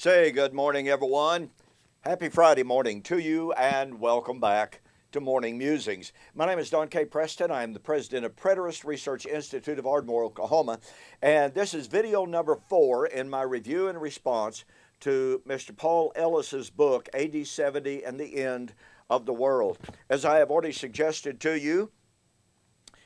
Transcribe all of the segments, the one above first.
Say good morning, everyone. Happy Friday morning to you, and welcome back to Morning Musings. My name is Don K. Preston. I am the president of Preterist Research Institute of Ardmore, Oklahoma, and this is video number 4 in my review and response to Mr. Paul Ellis's book, AD 70 and the End of the World. As I have already suggested to you,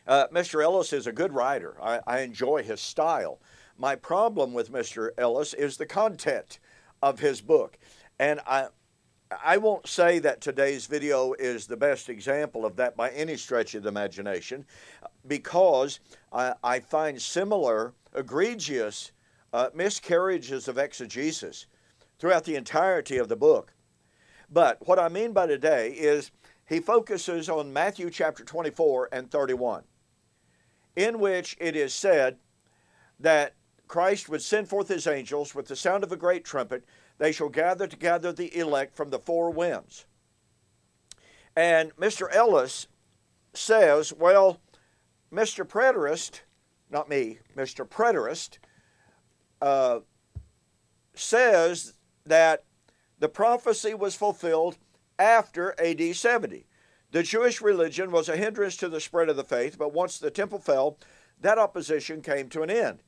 Mr. Ellis is a good writer. I enjoy his style. My problem with Mr. Ellis is the content of his book. And I won't say that today's video is the best example of that by any stretch of the imagination, because I find similar egregious miscarriages of exegesis throughout the entirety of the book. But what I mean by today is he focuses on Matthew chapter 24 and 31, in which it is said that Christ would send forth his angels with the sound of a great trumpet. They shall gather together the elect from the four winds. And Mr. Ellis says, well, Mr. Preterist, not me, Mr. Preterist, says that the prophecy was fulfilled after AD 70. The Jewish religion was a hindrance to the spread of the faith, but once the temple fell, that opposition came to an end.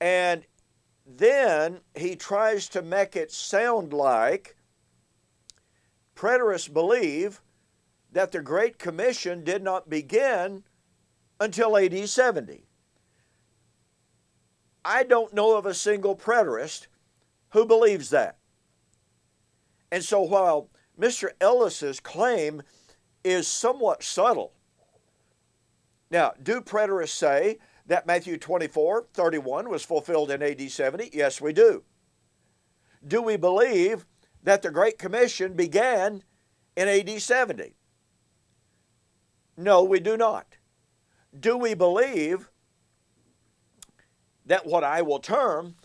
And then he tries to make it sound like preterists believe that the Great Commission did not begin until AD 70. I don't know of a single preterist who believes that. And so while Mr. Ellis's claim is somewhat subtle, now, do preterists say that Matthew 24:31 was fulfilled in AD 70? Yes, we do. Do we believe that the Great Commission began in AD 70? No, we do not. Do we believe that what I will term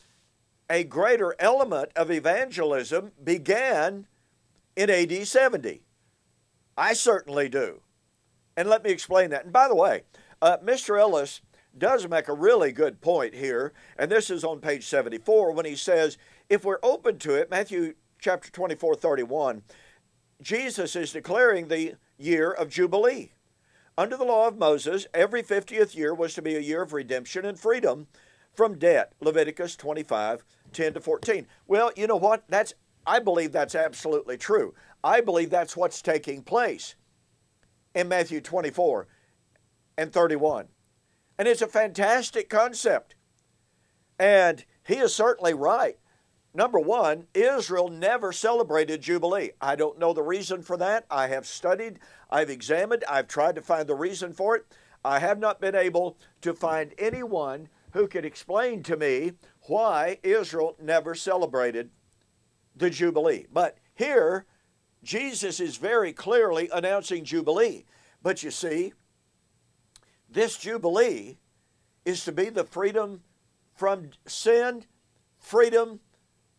a greater element of evangelism began in AD 70? I certainly do. And let me explain that. And by the way, Mr. Ellis does make a really good point here, and this is on page 74, when he says, if we're open to it, Matthew chapter 24:31, Jesus is declaring the year of Jubilee. Under the law of Moses, every 50th year was to be a year of redemption and freedom from debt, Leviticus 25:10-14. Well, you know what? I believe that's absolutely true. I believe that's what's taking place in Matthew 24 and 31. And it's a fantastic concept. And he is certainly right. Number one, Israel never celebrated Jubilee. I don't know the reason for that. I have studied, I've examined, I've tried to find the reason for it. I have not been able to find anyone who could explain to me why Israel never celebrated the Jubilee. But here, Jesus is very clearly announcing Jubilee. But you see, this Jubilee is to be the freedom from sin, freedom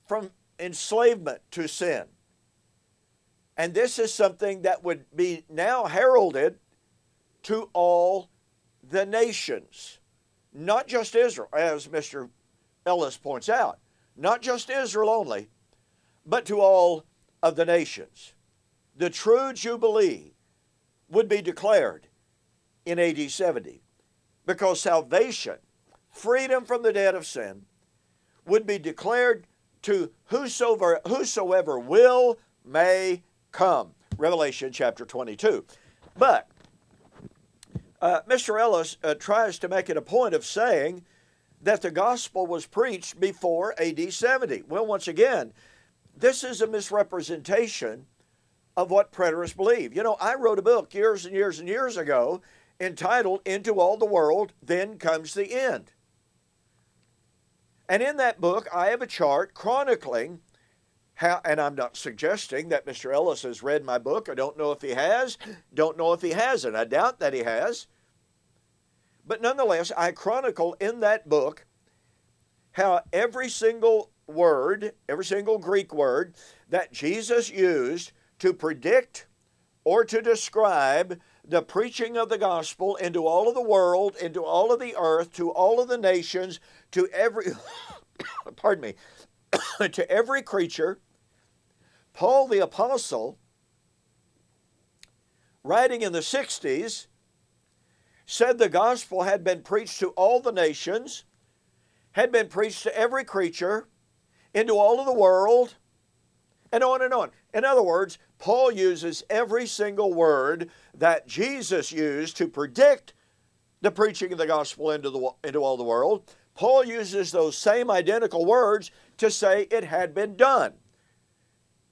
from enslavement to sin. And this is something that would be now heralded to all the nations, not just Israel, as Mr. Ellis points out, not just Israel only, but to all of the nations. The true Jubilee would be declared in AD 70, because salvation, freedom from the debt of sin, would be declared to whosoever will may come. Revelation chapter 22. But Mr. Ellis tries to make it a point of saying that the gospel was preached before AD 70. Well, once again, this is a misrepresentation of what preterists believe. You know, I wrote a book years and years and years ago entitled Into All the World, Then Comes the End. And in that book, I have a chart chronicling how, and I'm not suggesting that Mr. Ellis has read my book. I don't know if he has, don't know if he hasn't. I doubt that he has. But nonetheless, I chronicle in that book how every single word, every single Greek word that Jesus used to predict or to describe the preaching of the gospel into all of the world, into all of the earth, to all of the nations, to every, pardon me, to every creature. Paul the Apostle, writing in the 60s, said the gospel had been preached to all the nations, had been preached to every creature, into all of the world, and on and on. In other words, Paul uses every single word that Jesus used to predict the preaching of the gospel into all the world. Paul uses those same identical words to say it had been done.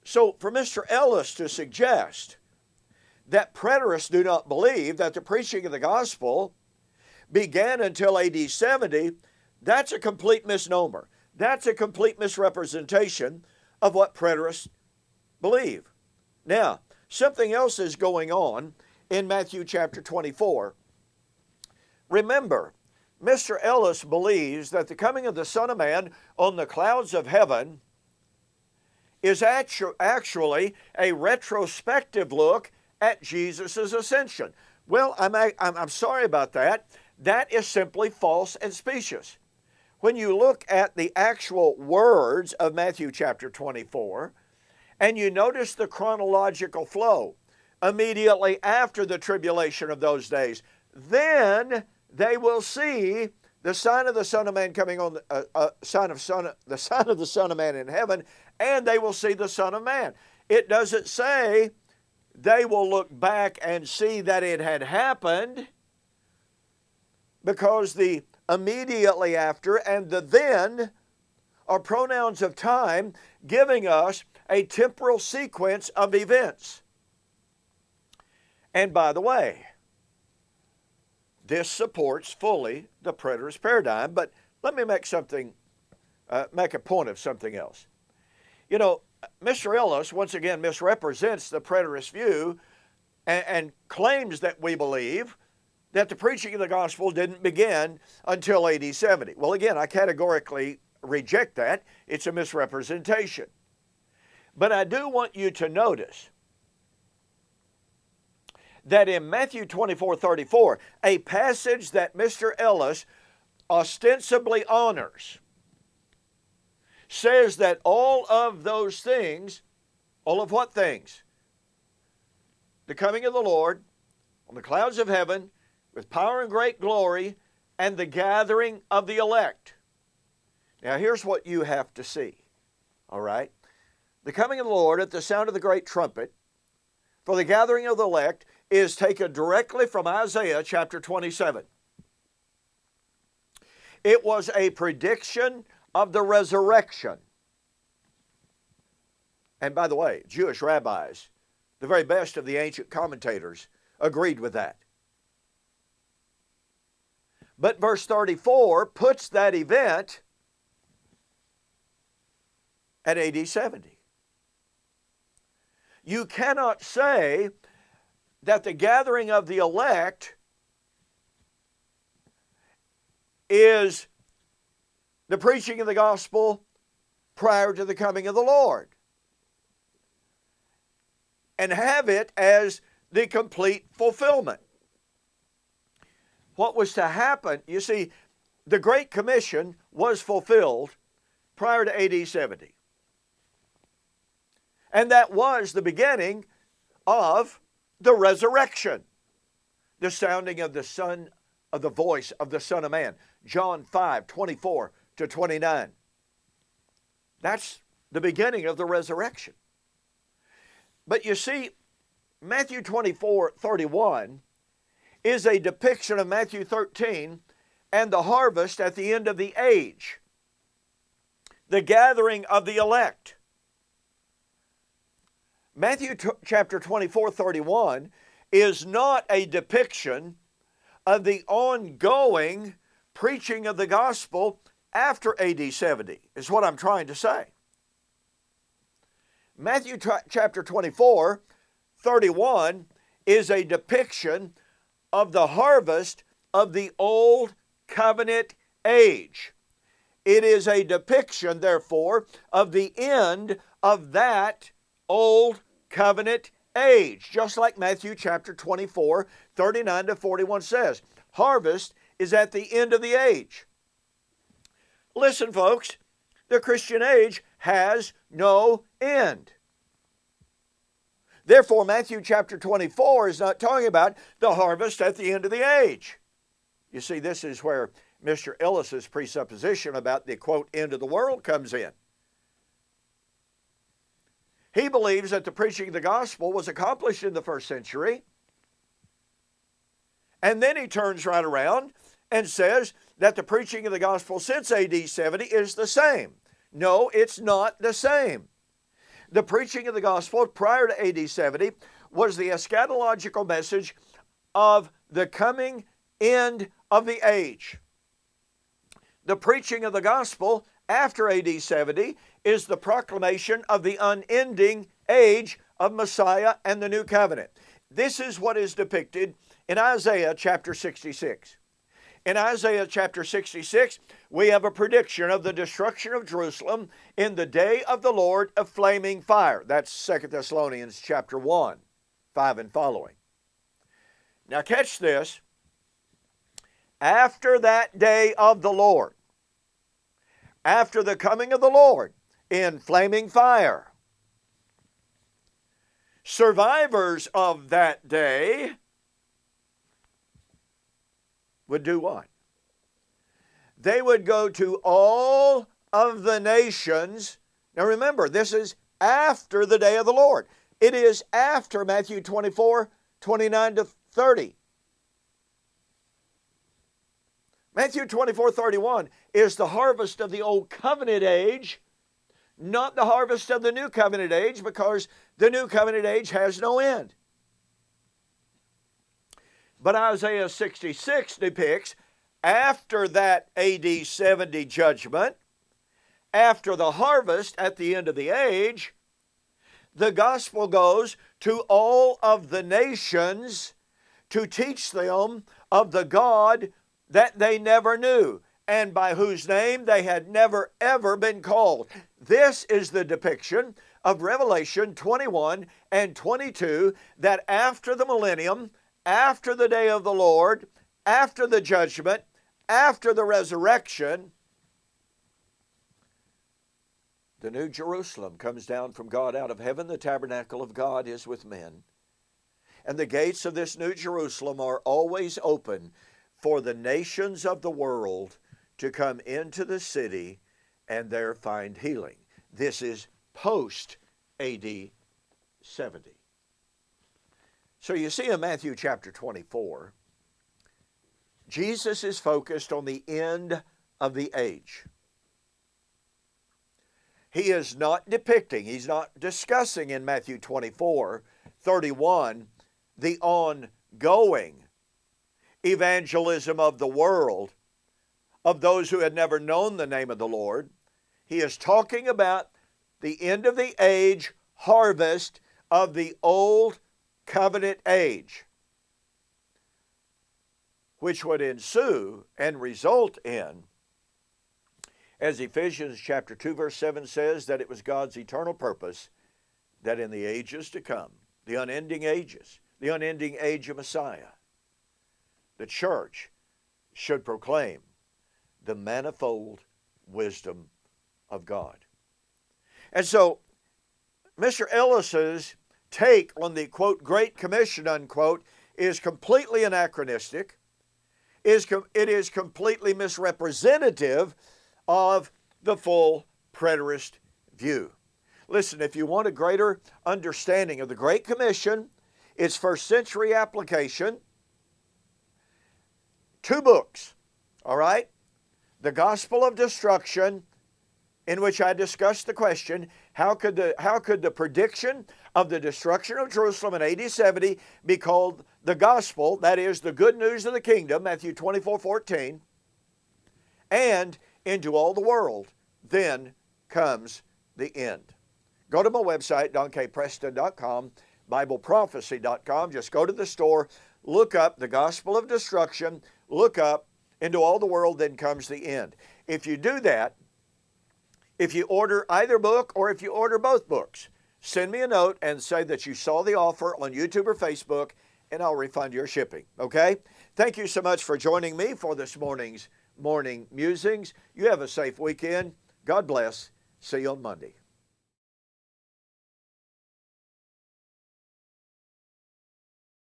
So for Mr. Ellis to suggest that preterists do not believe that the preaching of the gospel began until AD 70, that's a complete misnomer. That's a complete misrepresentation of what preterists believe. Now, something else is going on in Matthew chapter 24. Remember, Mr. Ellis believes that the coming of the Son of Man on the clouds of heaven is actually a retrospective look at Jesus' ascension. Well, I'm sorry about that. That is simply false and specious. When you look at the actual words of Matthew chapter 24, and you notice the chronological flow, immediately after the tribulation of those days, then they will see the sign of the Son of Man coming on, the sign of the Son of Man in heaven, and they will see the Son of Man. It doesn't say they will look back and see that it had happened, because the immediately after and the then are pronouns of time, giving us a temporal sequence of events. And by the way, this supports fully the preterist paradigm, but let me make a point of something else. You know, Mr. Ellis once again misrepresents the preterist view and claims that we believe that the preaching of the gospel didn't begin until AD 70. Well, again, I categorically reject that. It's a misrepresentation. But I do want you to notice that in Matthew 24:34, a passage that Mr. Ellis ostensibly honors, says that all of those things, all of what things? The coming of the Lord on the clouds of heaven with power and great glory, and the gathering of the elect. Now here's what you have to see, all right? The coming of the Lord at the sound of the great trumpet for the gathering of the elect is taken directly from Isaiah chapter 27. It was a prediction of the resurrection. And by the way, Jewish rabbis, the very best of the ancient commentators, agreed with that. But verse 34 puts that event at AD 70. You cannot say that the gathering of the elect is the preaching of the gospel prior to the coming of the Lord and have it as the complete fulfillment. What was to happen, you see, the Great Commission was fulfilled prior to AD 70. And that was the beginning of the resurrection, the sounding of the voice of the Son of Man. John 5:24-29. That's the beginning of the resurrection. But you see, Matthew 24:31 is a depiction of Matthew 13 and the harvest at the end of the age, the gathering of the elect. Matthew chapter 24:31 is not a depiction of the ongoing preaching of the gospel after AD 70, is what I'm trying to say. Matthew chapter 24:31 is a depiction of the harvest of the old covenant age. It is a depiction, therefore, of the end of that old covenant age, just like Matthew chapter 24:39-41 says. Harvest is at the end of the age. Listen, folks, the Christian age has no end. Therefore, Matthew chapter 24 is not talking about the harvest at the end of the age. You see, this is where Mr. Ellis's presupposition about the, quote, end of the world comes in. He believes that the preaching of the gospel was accomplished in the first century. And then he turns right around and says that the preaching of the gospel since AD 70 is the same. No, it's not the same. The preaching of the gospel prior to AD 70 was the eschatological message of the coming end of the age. The preaching of the gospel after AD 70 is the proclamation of the unending age of Messiah and the new covenant. This is what is depicted in Isaiah chapter 66. In Isaiah chapter 66, we have a prediction of the destruction of Jerusalem in the day of the Lord of flaming fire. That's 2 Thessalonians chapter 1, 5 and following. Now catch this. After that day of the Lord, after the coming of the Lord in flaming fire, survivors of that day would do what? They would go to all of the nations. Now remember, this is after the day of the Lord. It is after Matthew 24, 29 to 30. Matthew 24, 31 is the harvest of the old covenant age, not the harvest of the new covenant age, because the new covenant age has no end. But Isaiah 66 depicts, after that AD 70 judgment, after the harvest at the end of the age, the gospel goes to all of the nations to teach them of the God that they never knew and by whose name they had never ever been called. This is the depiction of Revelation 21 and 22, that after the millennium, after the day of the Lord, after the judgment, after the resurrection, the new Jerusalem comes down from God out of heaven. The tabernacle of God is with men. And the gates of this new Jerusalem are always open for the nations of the world to come into the city and there find healing. This is post AD 70. So you see in Matthew chapter 24, Jesus is focused on the end of the age. He is not depicting, he's not discussing in Matthew 24, 31, the ongoing evangelism of the world, of those who had never known the name of the Lord. He is talking about the end of the age harvest of the old covenant age, which would ensue and result in, as Ephesians chapter 2 verse 7 says, that it was God's eternal purpose that in the ages to come, the unending ages, the unending age of Messiah, the church should proclaim the manifold wisdom of God. And so Mr. Ellis's take on the, quote, Great Commission, unquote, is completely anachronistic. It is completely misrepresentative of the full preterist view. Listen, if you want a greater understanding of the Great Commission, its first century application, 2 books, all right? The Gospel of Destruction, in which I discussed the question, how could the prediction of the destruction of Jerusalem in AD 70 be called the gospel, that is, the good news of the kingdom, Matthew 24:14, and into all the world, then comes the end. Go to my website, donkpreston.com, BibleProphecy.com. Just go to the store, look up the Gospel of Destruction, look up into all the world, then comes the end. If you do that, if you order either book or if you order both books, send me a note and say that you saw the offer on YouTube or Facebook, and I'll refund your shipping, okay? Thank you so much for joining me for this morning's Morning Musings. You have a safe weekend. God bless. See you on Monday.